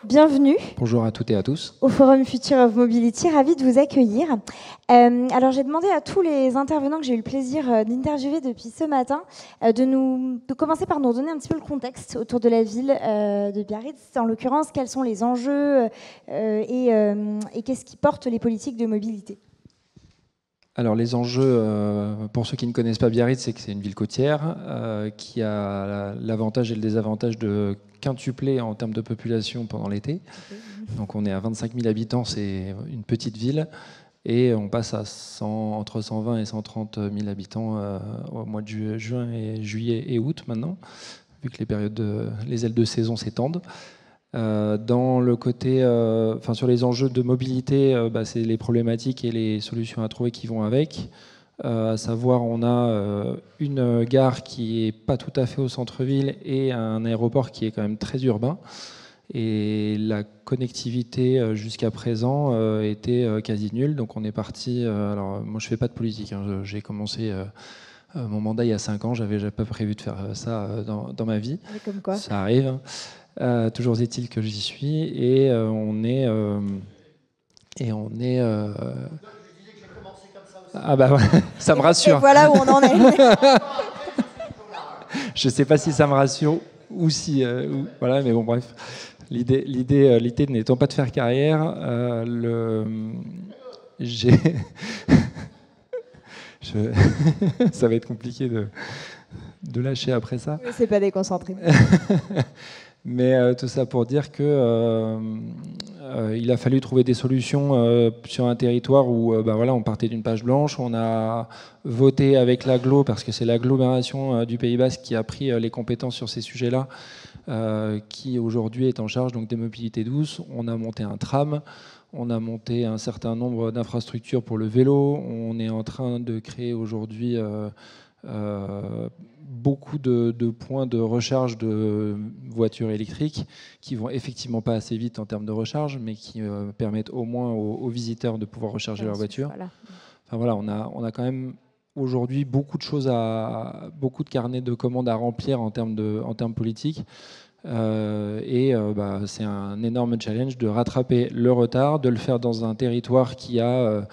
Bienvenue. Bonjour à toutes et à tous. Au Forum Future of Mobility, ravi de vous accueillir. Alors j'ai demandé à tous les intervenants que j'ai eu le plaisir d'interviewer depuis ce matin de commencer par nous donner un petit peu le contexte autour de la ville de Biarritz. En l'occurrence, quels sont les enjeux et qu'est-ce qui porte les politiques de mobilité? Alors les enjeux, pour ceux qui ne connaissent pas Biarritz, c'est que c'est une ville côtière qui a l'avantage et le désavantage de quintupler en termes de population pendant l'été. Donc on est à 25 000 habitants, c'est une petite ville. Et on passe à entre 120 et 130 000 habitants au mois de juin, et juillet et août maintenant, vu que les ailes de saison s'étendent. Dans le côté, sur les enjeux de mobilité, c'est les problématiques et les solutions à trouver qui vont avec. À savoir, on a une gare qui est pas tout à fait au centre-ville et un aéroport qui est quand même très urbain. Et la connectivité jusqu'à présent était quasi nulle. Donc on est parti. Alors moi, je fais pas de politique. J'ai commencé mon mandat il y a 5 ans. J'avais pas prévu de faire ça dans ma vie. Mais comme quoi. Ça arrive. Toujours est-il que j'y suis et on est ah bah ça me rassure. Et voilà où on en est. Je sais pas si ça me rassure ou si voilà, mais bon bref. L'idée n'étant pas de faire carrière, ça va être compliqué de lâcher après ça. C'est pas déconcentré. Mais tout ça pour dire que il a fallu trouver des solutions sur un territoire où on partait d'une page blanche. On a voté avec l'agglo, parce que c'est l'agglomération du Pays Basque qui a pris les compétences sur ces sujets-là, qui aujourd'hui est en charge donc, des mobilités douces. On a monté un tram, on a monté un certain nombre d'infrastructures pour le vélo. On est en train de créer aujourd'hui beaucoup de points de recharge de voitures électriques qui vont effectivement pas assez vite en termes de recharge, mais qui permettent au moins aux visiteurs de pouvoir recharger leur voiture. Voilà. Enfin, voilà, on a quand même aujourd'hui beaucoup de carnets de commandes à remplir en termes politiques. C'est un énorme challenge de rattraper le retard, de le faire dans un territoire qui a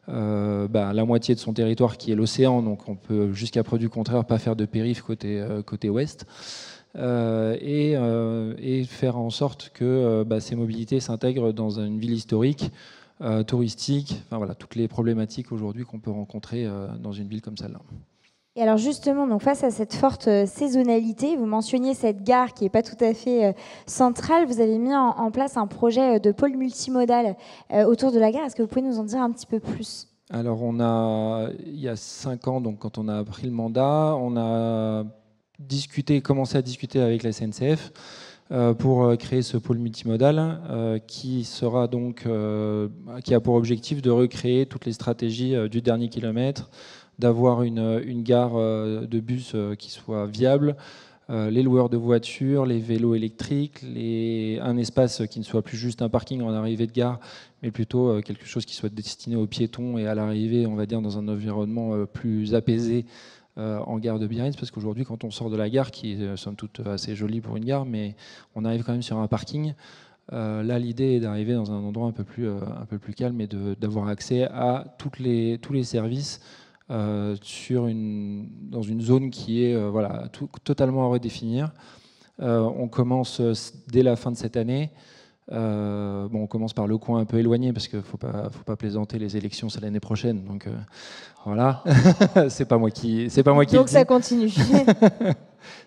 la moitié de son territoire qui est l'océan, donc on peut jusqu'à preuve du contraire pas faire de périph' côté ouest, et faire en sorte que ces mobilités s'intègrent dans une ville historique, touristique, enfin voilà, toutes les problématiques aujourd'hui qu'on peut rencontrer dans une ville comme celle-là. Et alors justement, donc face à cette forte saisonnalité, vous mentionniez cette gare qui n'est pas tout à fait centrale. Vous avez mis en place un projet de pôle multimodal autour de la gare. Est-ce que vous pouvez nous en dire un petit peu plus? Alors il y a 5 ans, donc quand on a pris le mandat, on a commencé à discuter avec la SNCF pour créer ce pôle multimodal qui a pour objectif de recréer toutes les stratégies du dernier kilomètre, d'avoir une gare de bus qui soit viable, les loueurs de voitures, les vélos électriques, un espace qui ne soit plus juste un parking en arrivée de gare, mais plutôt quelque chose qui soit destiné aux piétons et à l'arrivée, on va dire, dans un environnement plus apaisé en gare de Biarritz, parce qu'aujourd'hui, quand on sort de la gare, qui est somme toute assez jolie pour une gare, mais on arrive quand même sur un parking. Là, l'idée est d'arriver dans un endroit un peu plus calme et d'avoir accès à tous les services dans une zone qui est totalement à redéfinir. On commence dès la fin de cette année. On commence par le coin un peu éloigné, parce qu'il ne faut pas plaisanter, les élections c'est l'année prochaine, donc voilà. c'est pas moi qui donc ça continue.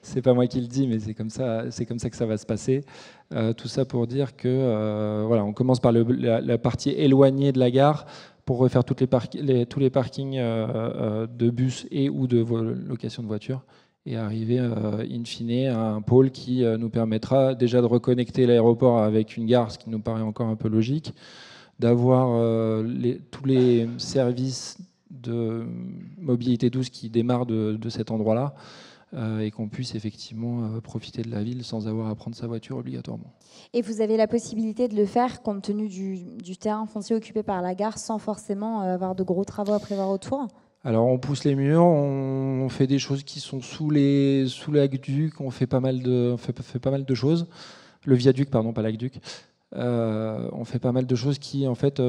C'est pas moi qui le dis, mais c'est comme ça que ça va se passer. Tout ça pour dire que on commence par la partie éloignée de la gare, pour refaire tous les parkings de bus et ou de location de voitures, et arriver in fine à un pôle qui nous permettra déjà de reconnecter l'aéroport avec une gare, ce qui nous paraît encore un peu logique, d'avoir tous les services de mobilité douce qui démarrent de cet endroit-là, et qu'on puisse effectivement profiter de la ville sans avoir à prendre sa voiture obligatoirement. Et vous avez la possibilité de le faire compte tenu du terrain foncier occupé par la gare, sans forcément avoir de gros travaux à prévoir autour? Alors on pousse les murs, on fait des choses qui sont sous l'aqueduc, on fait pas mal de choses. Le viaduc, pardon, pas l'aqueduc. On fait pas mal de choses qui en fait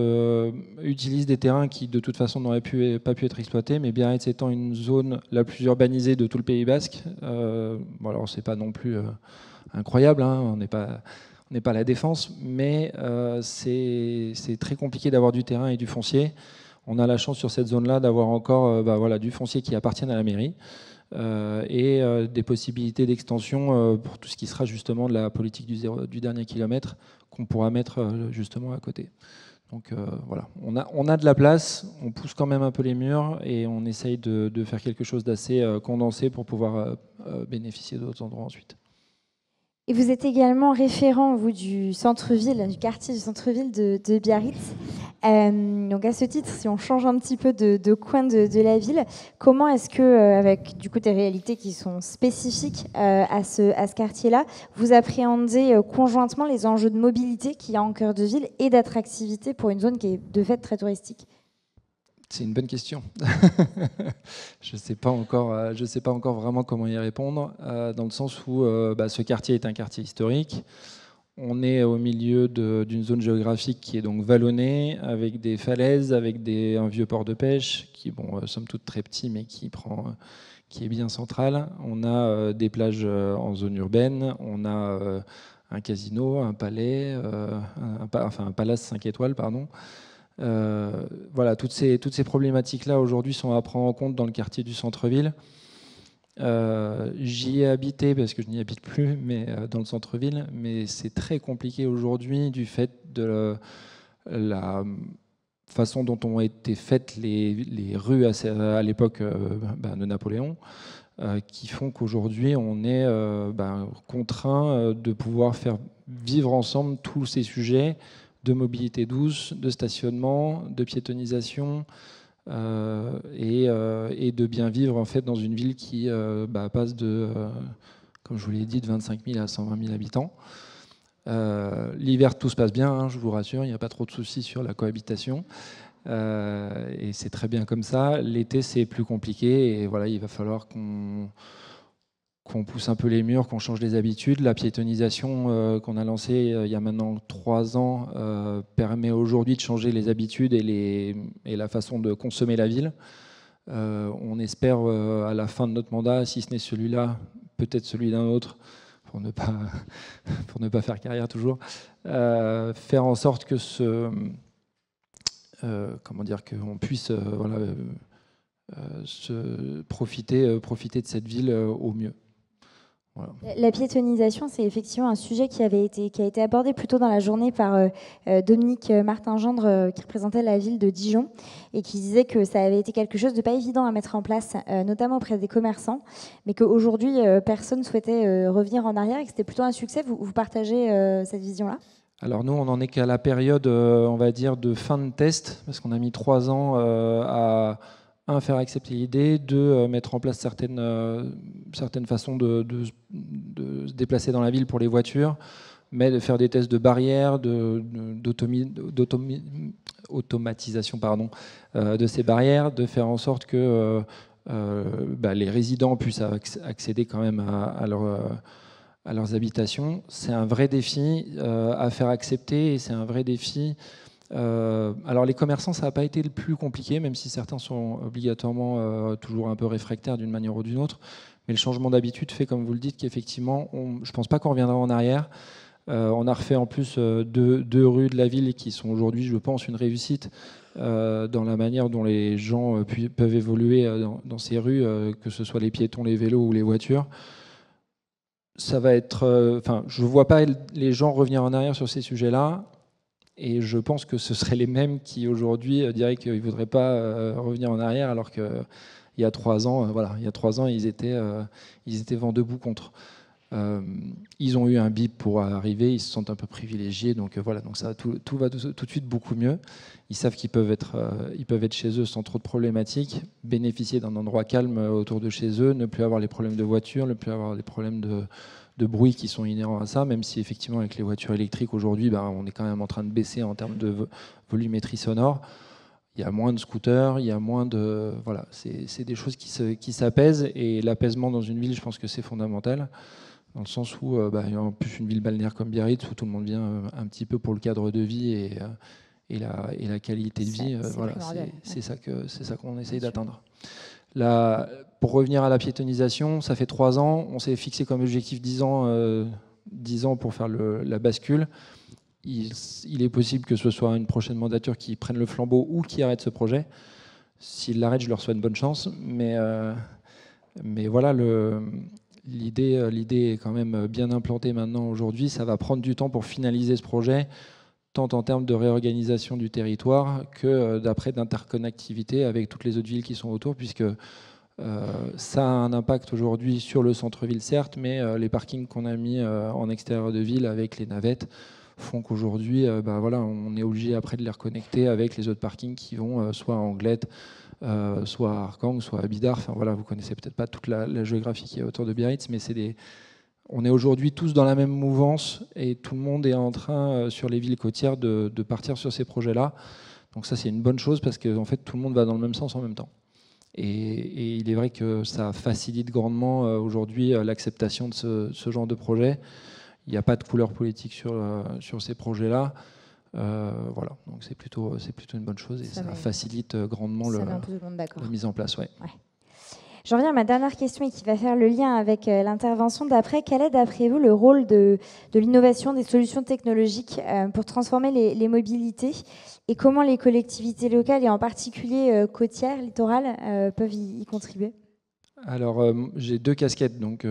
utilisent des terrains qui de toute façon n'auraient pas pu être exploités, mais Biarritz étant une zone la plus urbanisée de tout le Pays Basque, bon alors c'est pas non plus incroyable, hein, on n'est pas à la Défense, mais c'est très compliqué d'avoir du terrain et du foncier. On a la chance sur cette zone-là d'avoir encore voilà, du foncier qui appartient à la mairie. Et des possibilités d'extension pour tout ce qui sera justement de la politique du dernier kilomètre qu'on pourra mettre justement à côté. Donc voilà, on a de la place, on pousse quand même un peu les murs et on essaye de faire quelque chose d'assez condensé pour pouvoir bénéficier d'autres endroits ensuite. Et vous êtes également référent, vous, du centre-ville, du quartier du centre-ville de Biarritz. Donc à ce titre, si on change un petit peu de coin de la ville, comment est-ce que, avec du coup des réalités qui sont spécifiques à ce quartier-là, vous appréhendez conjointement les enjeux de mobilité qu'il y a en cœur de ville et d'attractivité pour une zone qui est de fait très touristique ? C'est une bonne question. Je ne sais pas encore vraiment comment y répondre, dans le sens où ce quartier est un quartier historique. On est au milieu d'une zone géographique qui est donc vallonnée, avec des falaises, avec un vieux port de pêche, qui, somme toute très petit, mais qui est bien central. On a des plages en zone urbaine, on a un casino, un palais, un palace 5 étoiles, pardon. Voilà, toutes ces problématiques-là aujourd'hui sont à prendre en compte dans le quartier du centre-ville. J'y ai habité parce que je n'y habite plus, mais dans le centre-ville, mais c'est très compliqué aujourd'hui du fait de la façon dont ont été faites les rues à l'époque de Napoléon, qui font qu'aujourd'hui on est contraint de pouvoir faire vivre ensemble tous ces sujets de mobilité douce, de stationnement, de piétonisation et de bien vivre en fait dans une ville qui passe de, comme je vous l'ai dit, de 25 000 à 120 000 habitants. L'hiver, tout se passe bien, hein, je vous rassure, il n'y a pas trop de soucis sur la cohabitation. Et c'est très bien comme ça. L'été, c'est plus compliqué et voilà, il va falloir qu'on pousse un peu les murs, qu'on change les habitudes. La piétonisation qu'on a lancée il y a maintenant 3 ans permet aujourd'hui de changer les habitudes et la façon de consommer la ville. On espère à la fin de notre mandat, si ce n'est celui-là, peut-être celui d'un autre, pour ne pas faire carrière toujours, faire en sorte que qu'on puisse profiter de cette ville au mieux. Voilà. La piétonisation, c'est effectivement un sujet qui a été abordé plus tôt dans la journée par Dominique Martin-Gendre, qui représentait la ville de Dijon, et qui disait que ça avait été quelque chose de pas évident à mettre en place, notamment auprès des commerçants, mais qu'aujourd'hui, personne ne souhaitait revenir en arrière et que c'était plutôt un succès. Vous partagez cette vision-là ? Alors nous, on n'en est qu'à la période, on va dire, de fin de test, parce qu'on a mis 3 ans à faire accepter l'idée, 2 mettre en place certaines façons de se déplacer dans la ville pour les voitures, mais de faire des tests de barrières, d'automatisation de ces barrières, de faire en sorte que les résidents puissent accéder quand même à leurs habitations. C'est un vrai défi à faire accepter et c'est un vrai défi. Alors les commerçants, ça n'a pas été le plus compliqué, même si certains sont obligatoirement toujours un peu réfractaires d'une manière ou d'une autre. Mais le changement d'habitude fait, comme vous le dites, qu'effectivement, je ne pense pas qu'on reviendra en arrière. On a refait en plus 2 rues de la ville qui sont aujourd'hui, je pense, une réussite dans la manière dont les gens peuvent évoluer dans ces rues, que ce soit les piétons, les vélos ou les voitures. Ça va être, je ne vois pas les gens revenir en arrière sur ces sujets-là. Et je pense que ce seraient les mêmes qui aujourd'hui diraient qu'ils ne voudraient pas revenir en arrière, alors qu'il y a 3 ans, ils étaient vent debout contre. Ils ont eu un bip pour arriver, ils se sentent un peu privilégiés, donc ça, tout va tout de suite beaucoup mieux. Ils savent qu'ils peuvent être chez eux sans trop de problématiques, bénéficier d'un endroit calme autour de chez eux, ne plus avoir les problèmes de voiture, ne plus avoir les problèmes de bruit qui sont inhérents à ça, même si effectivement avec les voitures électriques aujourd'hui, on est quand même en train de baisser en termes de volumétrie sonore. Il y a moins de scooters, il y a moins de... Voilà, c'est des choses qui s'apaisent, et l'apaisement dans une ville, je pense que c'est fondamental. dans le sens où, en plus, une ville balnéaire comme Biarritz, où tout le monde vient un petit peu pour le cadre de vie et la qualité de vie, voilà, c'est ça qu'on essaye d'atteindre. Pour revenir à la piétonisation, ça fait 3 ans, on s'est fixé comme objectif 10 ans pour faire la bascule. Il est possible que ce soit une prochaine mandature qui prenne le flambeau ou qui arrête ce projet. S'il l'arrête, je leur souhaite bonne chance. Mais voilà, l'idée est quand même bien implantée maintenant aujourd'hui. Ça va prendre du temps pour finaliser ce projet, tant en termes de réorganisation du territoire que d'après d'interconnectivité avec toutes les autres villes qui sont autour, puisque ça a un impact aujourd'hui sur le centre-ville, certes, mais les parkings qu'on a mis en extérieur de ville avec les navettes font qu'aujourd'hui, voilà, on est obligé après de les reconnecter avec les autres parkings qui vont soit à Anglet, soit à Arkang, soit à Bidart. Enfin voilà, vous connaissez peut-être pas toute la géographie qui est autour de Biarritz, mais on est aujourd'hui tous dans la même mouvance et tout le monde est en train, sur les villes côtières, de partir sur ces projets-là. Donc ça, c'est une bonne chose parce que en fait, tout le monde va dans le même sens en même temps. Et il est vrai que ça facilite grandement aujourd'hui l'acceptation de ce genre de projet. Il n'y a pas de couleur politique sur ces projets-là. Voilà, donc c'est plutôt une bonne chose et ça facilite grandement la mise en place. Ouais. J'en viens à ma dernière question et qui va faire le lien avec l'intervention d'après. Quel est, d'après vous, le rôle de l'innovation, des solutions technologiques pour transformer les mobilités et comment les collectivités locales, et en particulier côtières, littorales, peuvent y contribuer ? Alors, j'ai 2 casquettes. Donc,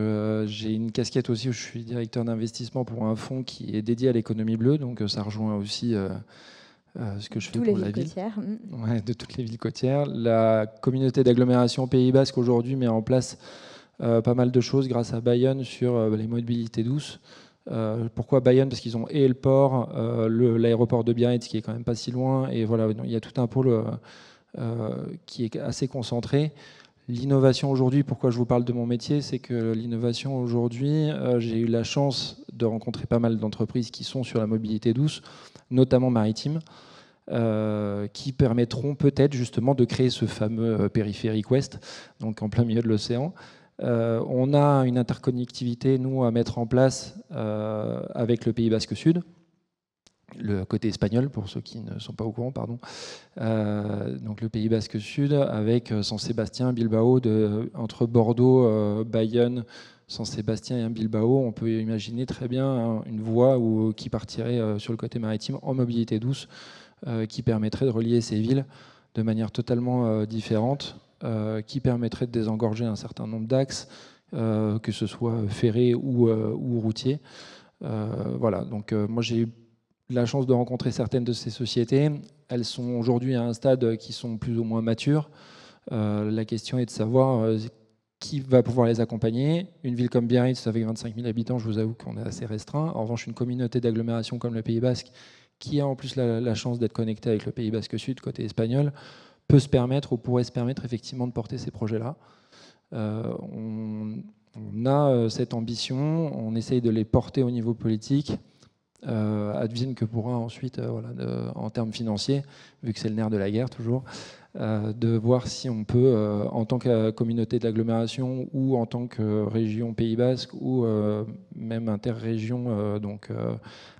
j'ai une casquette aussi où je suis directeur d'investissement pour un fonds qui est dédié à l'économie bleue. Donc, ça rejoint aussi ce que je fais pour la ville. Ouais, de toutes les villes côtières. La communauté d'agglomération Pays Basque aujourd'hui met en place pas mal de choses grâce à Bayonne sur les mobilités douces. Pourquoi Bayonne ? Parce qu'ils ont et le port, l'aéroport de Biarritz qui est quand même pas si loin. Et voilà, il y a tout un pôle qui est assez concentré. L'innovation aujourd'hui, pourquoi je vous parle de mon métier, c'est que l'innovation aujourd'hui, j'ai eu la chance de rencontrer pas mal d'entreprises qui sont sur la mobilité douce, notamment maritime, qui permettront peut-être justement de créer ce fameux périphérique ouest, donc en plein milieu de l'océan. On a une interconnectivité, nous, à mettre en place avec le Pays Basque Sud, le côté espagnol, pour ceux qui ne sont pas au courant, pardon. Donc le Pays Basque Sud, avec San Sébastien, Bilbao, entre Bordeaux, Bayonne, San Sébastien et Bilbao, on peut imaginer très bien une voie qui partirait sur le côté maritime en mobilité douce, qui permettrait de relier ces villes de manière totalement différente, qui permettrait de désengorger un certain nombre d'axes, que ce soit ferré ou routier. Voilà, donc moi j'ai eu la chance de rencontrer certaines de ces sociétés. Elles sont aujourd'hui à un stade qui sont plus ou moins matures. La question est de savoir qui va pouvoir les accompagner. Une ville comme Biarritz, avec 25 000 habitants, je vous avoue qu'on est assez restreint. En revanche, une communauté d'agglomération comme le Pays Basque, qui a en plus la chance d'être connectée avec le Pays Basque Sud, côté espagnol, peut se permettre ou pourrait se permettre effectivement de porter ces projets-là. On a cette ambition, on essaye de les porter au niveau politique. Advienne que pourra ensuite, en termes financiers, vu que c'est le nerf de la guerre toujours, de voir si on peut, en tant que communauté d'agglomération ou en tant que région Pays Basque ou même interrégion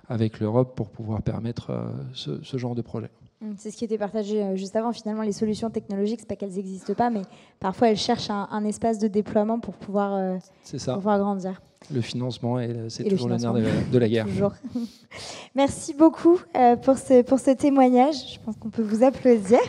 avec l'Europe, pour pouvoir permettre ce genre de projet. C'est ce qui était partagé juste avant. Finalement, les solutions technologiques, c'est pas qu'elles n'existent pas, mais parfois elles cherchent un espace de déploiement pour pouvoir grandir. Le financement, c'est toujours le nerf de la guerre. Toujours. Merci beaucoup pour ce témoignage. Je pense qu'on peut vous applaudir.